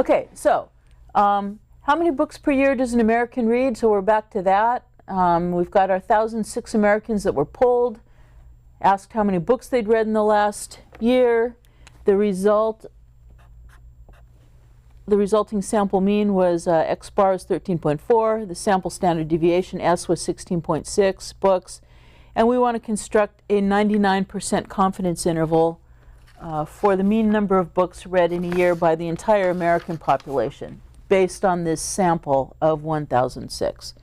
Okay, so how many books per year does an American read? So we're back to that. We've got our 1,006 Americans that were polled, asked how many books they'd read in the last year. The resulting sample mean was X bar is 13.4. The sample standard deviation, S, was 16.6 books. And we want to construct a 99% confidence interval for the mean number of books read in a year by the entire American population based on this sample of 1,006.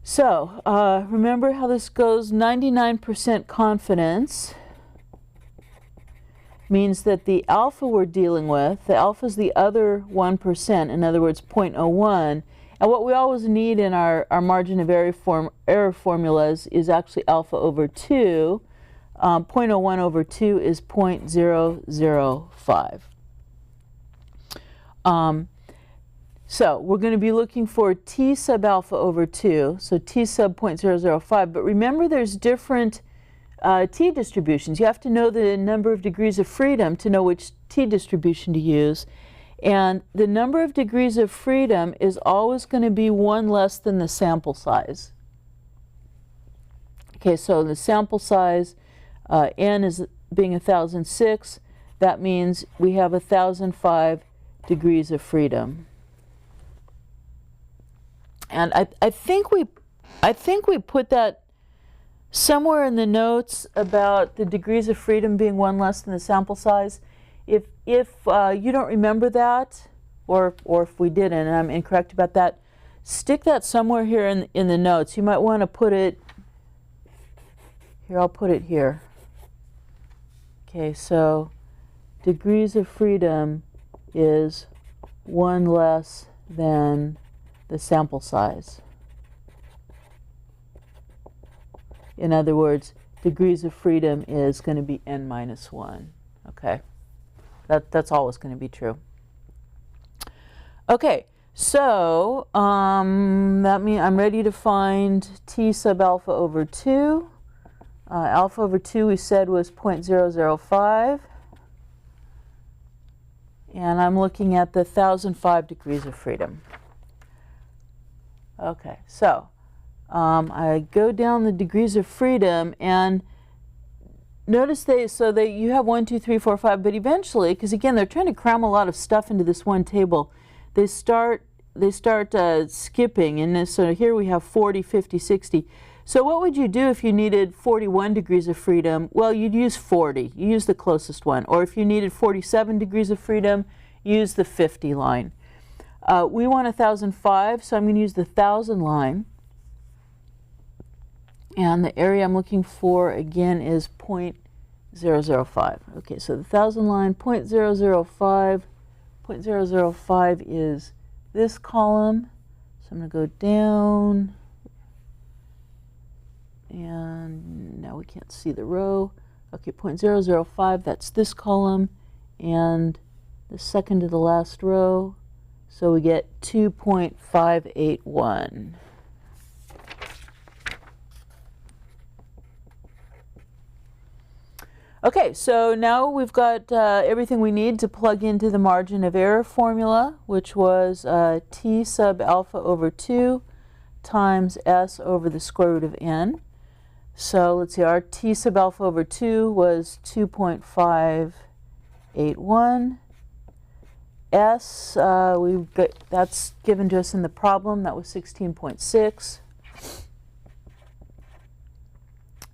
So remember how this goes. 99% confidence means that the alpha we're dealing with, the alpha is the other 1%, in other words 0.01, and what we always need in our margin of error formulas is actually alpha over 2. 0.01 over 2 is 0.005. So we're going to be looking for t sub alpha over 2, so t sub 0.005, but remember there's different t distributions. You have to know the number of degrees of freedom to know which t distribution to use. And the number of degrees of freedom is always going to be one less than the sample size. Okay, so the sample size, n is being 1,006. That means we have 1,005 degrees of freedom. And I think we put that somewhere in the notes about the degrees of freedom being one less than the sample size. If you don't remember that, or if we didn't and I'm incorrect about that, stick that somewhere here in the notes. You might want to put it here. I'll put it here. Okay, so degrees of freedom is one less than the sample size. In other words, degrees of freedom is going to be n minus 1. Okay, that's always going to be true. Okay, so that means I'm ready to find t sub alpha over 2. Alpha over 2 we said was 0.005. And I'm looking at the 1,005 degrees of freedom. Okay, so I go down the degrees of freedom, and notice you have 1, 2, 3, 4, 5, but eventually, because again they're trying to cram a lot of stuff into this one table, they start skipping, and so here we have 40, 50, 60. So what would you do if you needed 41 degrees of freedom? Well, you'd use 40. You use the closest one. Or if you needed 47 degrees of freedom, use the 50 line. We want 1,005, so I'm going to use the 1,000 line. And the area I'm looking for, again, is 0.005. Okay, so the 1,000 line, 0.005. 0.005 is this column. So I'm going to go down. And now we can't see the row. Okay, 0.005, that's this column. And the second to the last row. So we get 2.581. Okay, so now we've got everything we need to plug into the margin of error formula, which was t sub alpha over 2 times s over the square root of n. So let's see, our t sub alpha over 2 was 2.581. S, that's given to us in the problem. That was 16.6.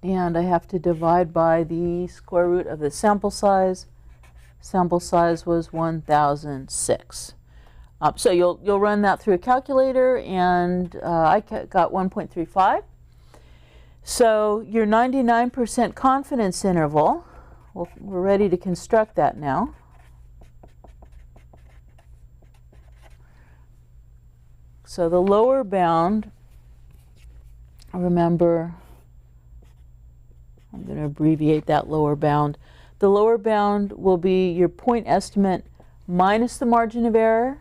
And I have to divide by the square root of the sample size. Sample size was 1,006. So you'll run that through a calculator, and I got 1.35. So your 99% confidence interval, well, we're ready to construct that now. So the lower bound, remember, I'm going to abbreviate that lower bound. The lower bound will be your point estimate minus the margin of error.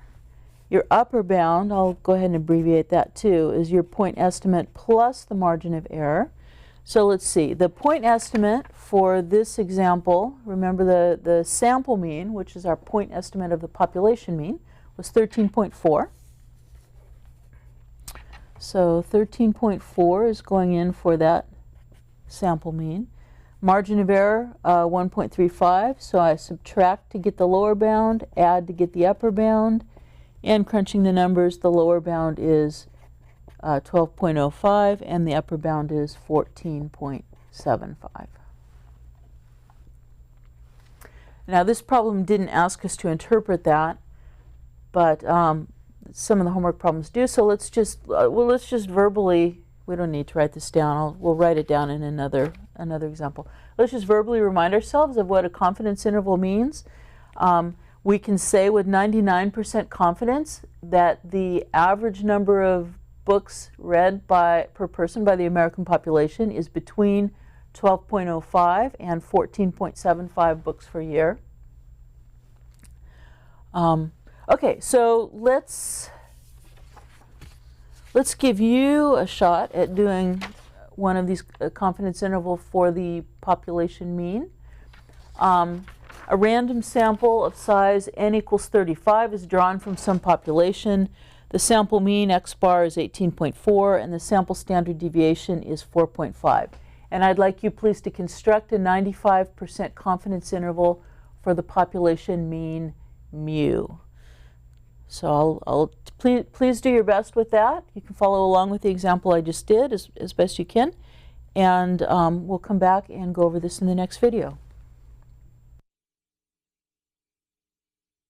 Your upper bound, I'll go ahead and abbreviate that too, is your point estimate plus the margin of error. So let's see, the point estimate for this example, remember the sample mean, which is our point estimate of the population mean, was 13.4. So 13.4 is going in for that sample mean. Margin of error, 1.35, so I subtract to get the lower bound, add to get the upper bound, and crunching the numbers, the lower bound is 12.05 and the upper bound is 14.75. Now this problem didn't ask us to interpret that, but some of the homework problems do, so let's just verbally, we don't need to write this down, we'll write it down in another example. Let's just verbally remind ourselves of what a confidence interval means. We can say with 99% confidence that the average number of books read per person by the American population is between 12.05 and 14.75 books per year. Okay, so let's give you a shot at doing one of these confidence interval for the population mean. A random sample of size n equals 35 is drawn from some population. The sample mean, x bar, is 18.4, and the sample standard deviation is 4.5. And I'd like you please to construct a 95% confidence interval for the population mean mu. So please do your best with that. You can follow along with the example I just did as best you can. And we'll come back and go over this in the next video.